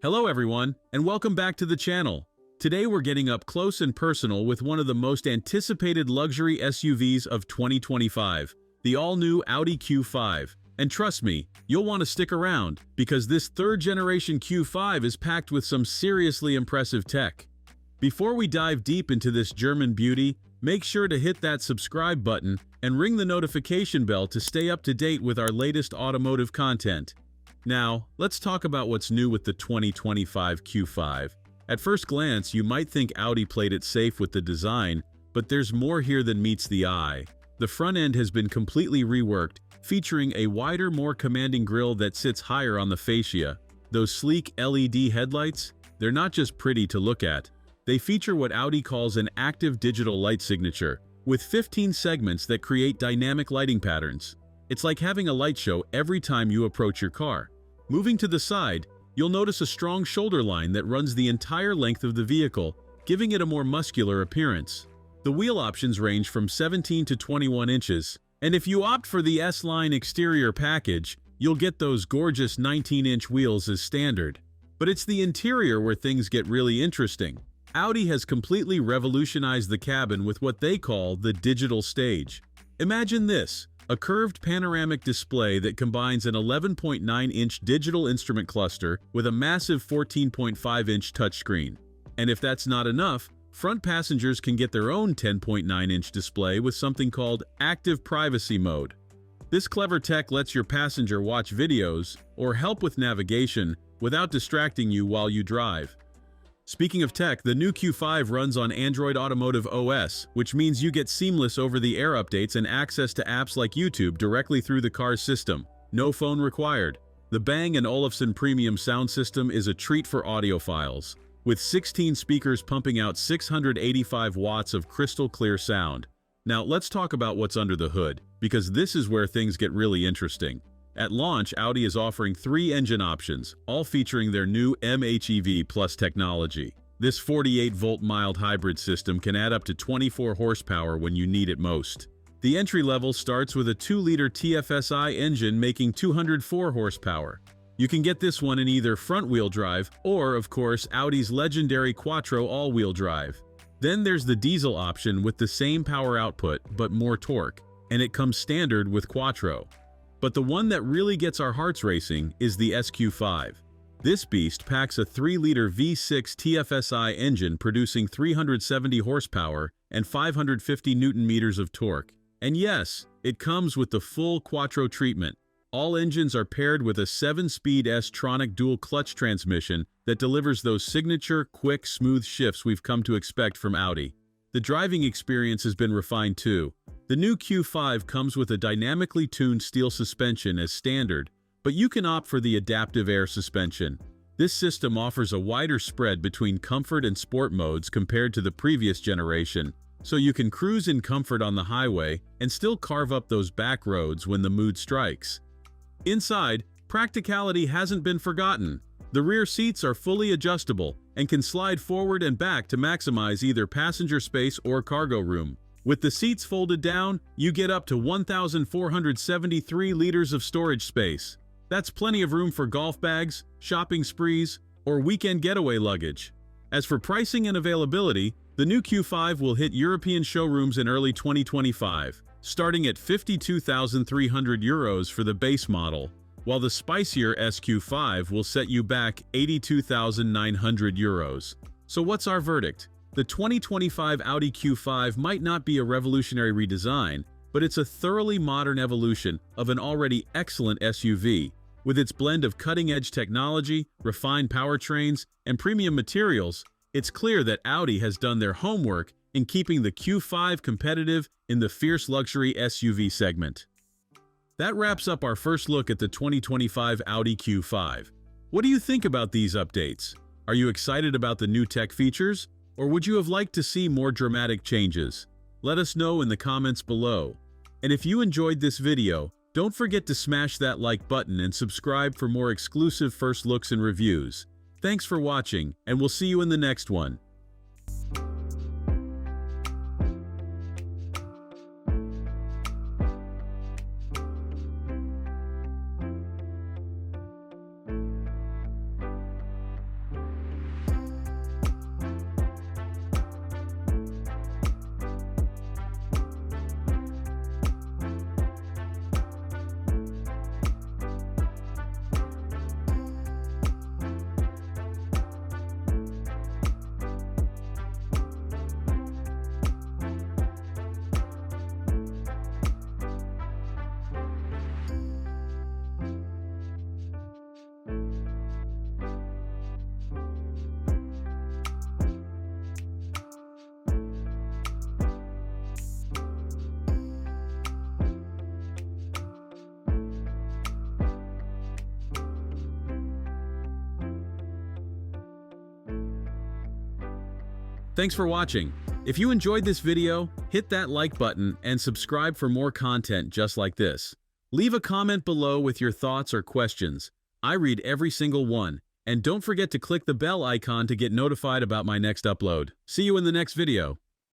Hello everyone, and welcome back to the channel. Today we're getting up close and personal with one of the most anticipated luxury SUVs of 2025, the all-new Audi Q5. And trust me, you'll want to stick around, because this third-generation Q5 is packed with some seriously impressive tech. Before we dive deep into this German beauty, make sure to hit that subscribe button and ring the notification bell to stay up to date with our latest automotive content. Now, let's talk about what's new with the 2025 Q5. At first glance, you might think Audi played it safe with the design, but there's more here than meets the eye. The front end has been completely reworked, featuring a wider, more commanding grille that sits higher on the fascia. Those sleek LED headlights, they're not just pretty to look at. They feature what Audi calls an active digital light signature, with 15 segments that create dynamic lighting patterns. It's like having a light show every time you approach your car. Moving to the side, you'll notice a strong shoulder line that runs the entire length of the vehicle, giving it a more muscular appearance. The wheel options range from 17 to 21 inches, and if you opt for the S-Line exterior package, you'll get those gorgeous 19-inch wheels as standard. But it's the interior where things get really interesting. Audi has completely revolutionized the cabin with what they call the digital stage. Imagine this. A curved panoramic display that combines an 11.9-inch digital instrument cluster with a massive 14.5-inch touchscreen. And if that's not enough, front passengers can get their own 10.9-inch display with something called Active Privacy Mode. This clever tech lets your passenger watch videos or help with navigation without distracting you while you drive. Speaking of tech, the new Q5 runs on Android Automotive OS, which means you get seamless over-the-air updates and access to apps like YouTube directly through the car's system. No phone required. The Bang & Olufsen premium sound system is a treat for audiophiles, with 16 speakers pumping out 685 watts of crystal-clear sound. Now let's talk about what's under the hood, because this is where things get really interesting. At launch, Audi is offering 3 engine options, all featuring their new MHEV Plus technology. This 48-volt mild hybrid system can add up to 24 horsepower when you need it most. The entry level starts with a 2-liter TFSI engine making 204 horsepower. You can get this one in either front-wheel drive or, of course, Audi's legendary Quattro all-wheel drive. Then there's the diesel option with the same power output but more torque, and it comes standard with Quattro. But the one that really gets our hearts racing is the SQ5. This beast packs a 3-liter V6 TFSI engine producing 370 horsepower and 550 Newton-meters of torque. And yes, it comes with the full Quattro treatment. All engines are paired with a 7-speed S-tronic dual-clutch transmission that delivers those signature, quick, smooth shifts we've come to expect from Audi. The driving experience has been refined too. The new Q5 comes with a dynamically tuned steel suspension as standard, but you can opt for the adaptive air suspension. This system offers a wider spread between comfort and sport modes compared to the previous generation, so you can cruise in comfort on the highway and still carve up those back roads when the mood strikes. Inside, practicality hasn't been forgotten. The rear seats are fully adjustable and can slide forward and back to maximize either passenger space or cargo room. With the seats folded down, you get up to 1,473 liters of storage space. That's plenty of room for golf bags, shopping sprees, or weekend getaway luggage. As for pricing and availability, the new Q5 will hit European showrooms in early 2025, starting at €52,300 for the base model, while the spicier SQ5 will set you back €82,900. So what's our verdict? The 2025 Audi Q5 might not be a revolutionary redesign, but it's a thoroughly modern evolution of an already excellent SUV. With its blend of cutting-edge technology, refined powertrains, and premium materials, it's clear that Audi has done their homework in keeping the Q5 competitive in the fierce luxury SUV segment. That wraps up our first look at the 2025 Audi Q5. What do you think about these updates? Are you excited about the new tech features? Or would you have liked to see more dramatic changes? Let us know in the comments below. And if you enjoyed this video, don't forget to smash that like button and subscribe for more exclusive first looks and reviews. Thanks for watching, and we'll see you in the next one. Thanks for watching. If you enjoyed this video, hit that like button and subscribe for more content just like this. Leave a comment below with your thoughts or questions. I read every single one. And don't forget to click the bell icon to get notified about my next upload. See you in the next video.